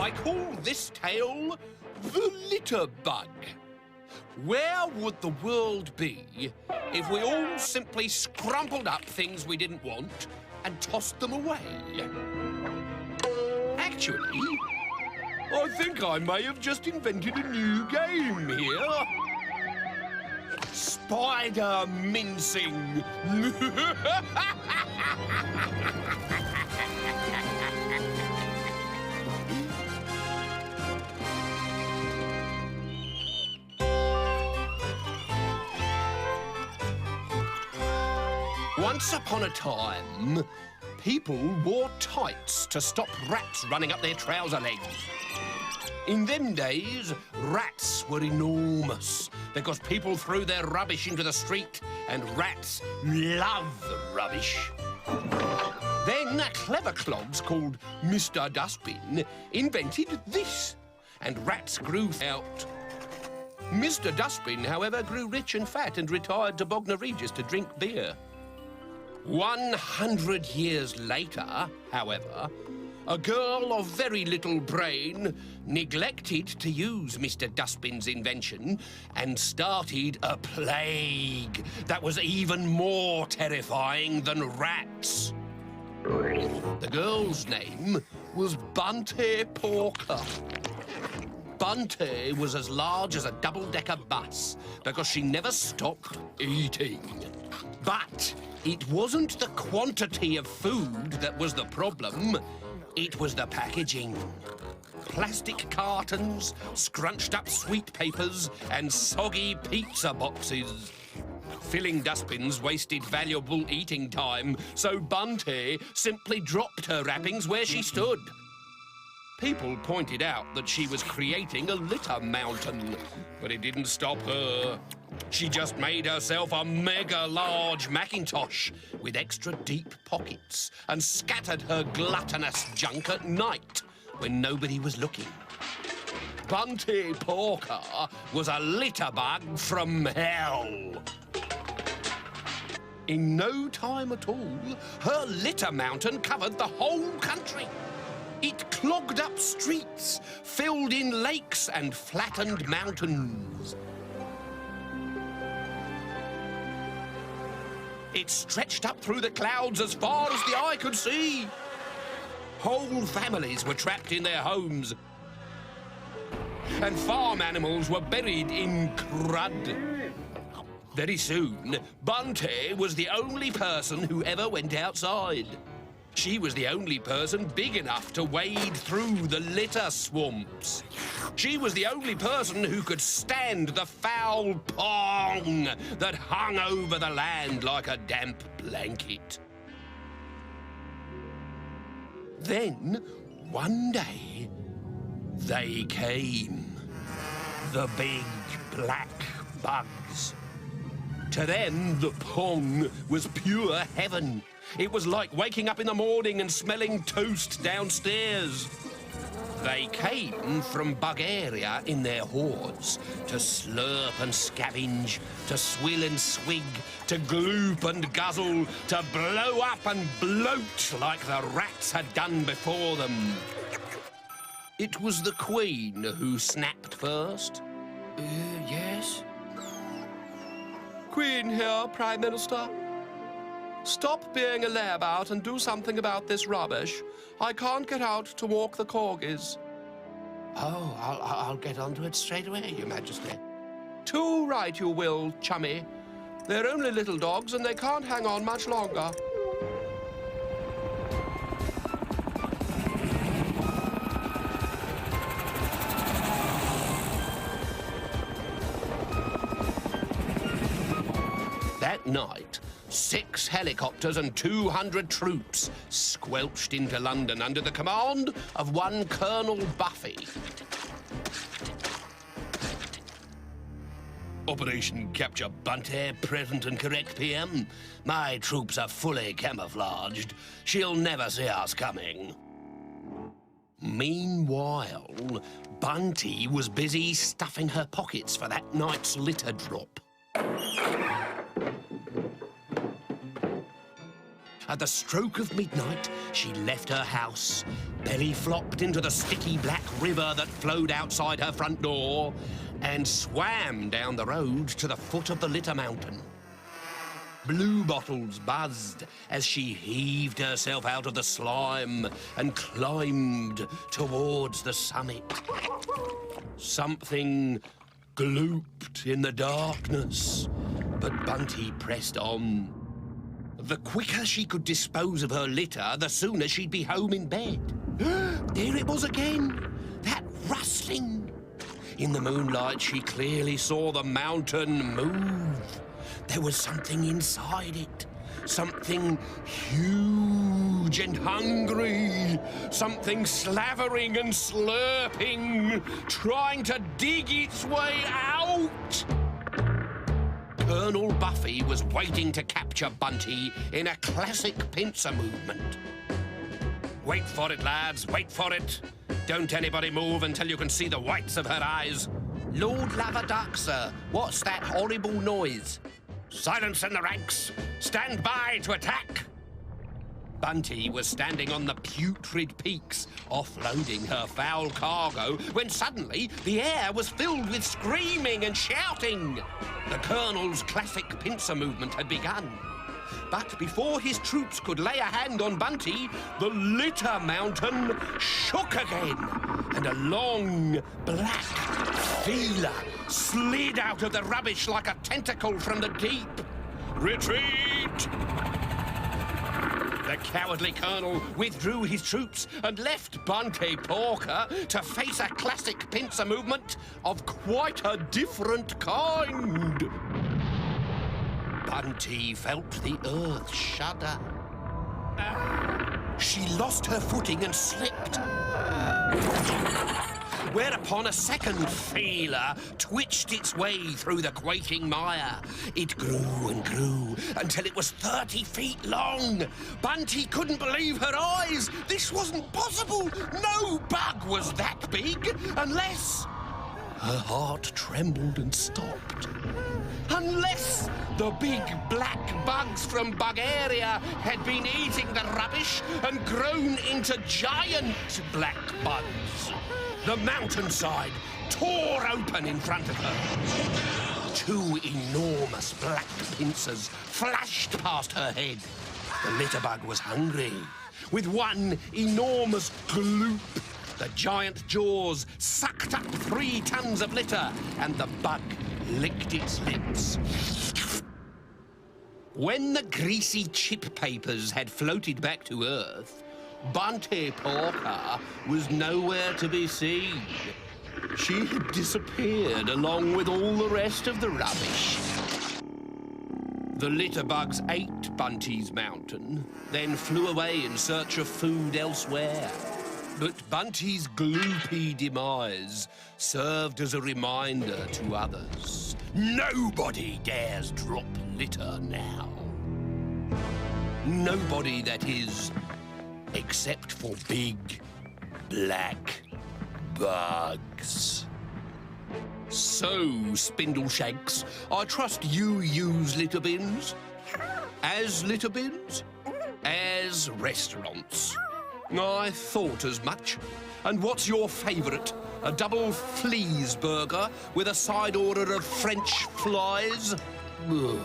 I call this tale The Litter Bug. Where would the world be if we all simply scrumpled up things we didn't want and tossed them away? Actually, I think I may have just invented a new game here. Spider mincing. Once upon a time, people wore tights to stop rats running up their trouser legs. In them days, rats were enormous because people threw their rubbish into the street and rats love rubbish. Then clever clogs called Mr. Dustbin invented this, and rats grew out. Mr. Dustbin, however, grew rich and fat and retired to Bognor Regis to drink beer. 100 years later, however, a girl of very little brain neglected to use Mr. Dustbin's invention and started a plague that was even more terrifying than rats. The girl's name was Bunty Porker. Bunty was as large as a double-decker bus because she never stopped eating. But it wasn't the quantity of food that was the problem. It was the packaging. Plastic cartons, scrunched up sweet papers, and soggy pizza boxes. Filling dustbins wasted valuable eating time, so Bunty simply dropped her wrappings where she stood. People pointed out that she was creating a litter mountain, but it didn't stop her. She just made herself a mega-large Macintosh with extra deep pockets and scattered her gluttonous junk at night when nobody was looking. Bunty Porker was a litter bug from hell. In no time at all, her litter mountain covered the whole country. It clogged up streets, filled in lakes and flattened mountains. It stretched up through the clouds as far as the eye could see. Whole families were trapped in their homes, and farm animals were buried in crud. Very soon, Bunty was the only person who ever went outside. She was the only person big enough to wade through the litter swamps. She was the only person who could stand the foul pong that hung over the land like a damp blanket. Then, one day, they came. The big black bugs. To them, the pong was pure heaven. It was like waking up in the morning and smelling toast downstairs. They came from Bulgaria in their hordes to slurp and scavenge, to swill and swig, to gloop and guzzle, to blow up and bloat like the rats had done before them. It was the Queen who snapped first. Yes? Queen here, Prime Minister. Stop being a layabout and do something about this rubbish. I can't get out to walk the corgis. Oh, I'll get onto it straight away, Your Majesty. Too right you will, chummy. They're only little dogs and they can't hang on much longer. That night, 6 helicopters and 200 troops squelched into London under the command of one Colonel Buffy. Operation Capture Bunty, present and correct, PM. My troops are fully camouflaged. She'll never see us coming. Meanwhile, Bunty was busy stuffing her pockets for that night's litter drop. At the stroke of midnight, she left her house, belly flopped into the sticky black river that flowed outside her front door, and swam down the road to the foot of the Litter Mountain. Blue bottles buzzed as she heaved herself out of the slime and climbed towards the summit. Something glooped in the darkness, but Bunty pressed on. The quicker she could dispose of her litter, the sooner she'd be home in bed. There it was again, that rustling. In the moonlight, she clearly saw the mountain move. There was something inside it, something huge and hungry, something slavering and slurping, trying to dig its way out. Colonel Buffy was waiting to capture Bunty in a classic pincer movement. Wait for it, lads, wait for it. Don't anybody move until you can see the whites of her eyes. Lord Lava Duck, sir, what's that horrible noise? Silence in the ranks! Stand by to attack! Bunty was standing on the putrid peaks, offloading her foul cargo, when suddenly the air was filled with screaming and shouting. The Colonel's classic pincer movement had begun. But before his troops could lay a hand on Bunty, the Litter Mountain shook again, and a long, black feeler slid out of the rubbish like a tentacle from the deep. Retreat! The cowardly Colonel withdrew his troops and left Bunty Porker to face a classic pincer movement of quite a different kind. Bunty felt the earth shudder. She lost her footing and slipped. Whereupon a second feeler twitched its way through the quaking mire. It grew and grew until it was 30 feet long. Bunty couldn't believe her eyes. This wasn't possible. No bug was that big, unless... Her heart trembled and stopped. Unless the big black bugs from Bugaria had been eating the rubbish and grown into giant black bugs. The mountainside tore open in front of her. Two enormous black pincers flashed past her head. The litterbug was hungry. With one enormous gloop, the giant jaws sucked up 3 tons of litter, and the bug licked its lips. When the greasy chip papers had floated back to Earth, Bunty Porker was nowhere to be seen. She had disappeared along with all the rest of the rubbish. The litterbugs ate Bunty's mountain, then flew away in search of food elsewhere. But Bunty's gloopy demise served as a reminder to others. Nobody dares drop litter now. Nobody, that is, except for big, black bugs. So, Spindleshanks, I trust you use litter bins? As litter bins? As restaurants? I thought as much. And what's your favourite? A double fleas burger with a side order of French flies? Ugh.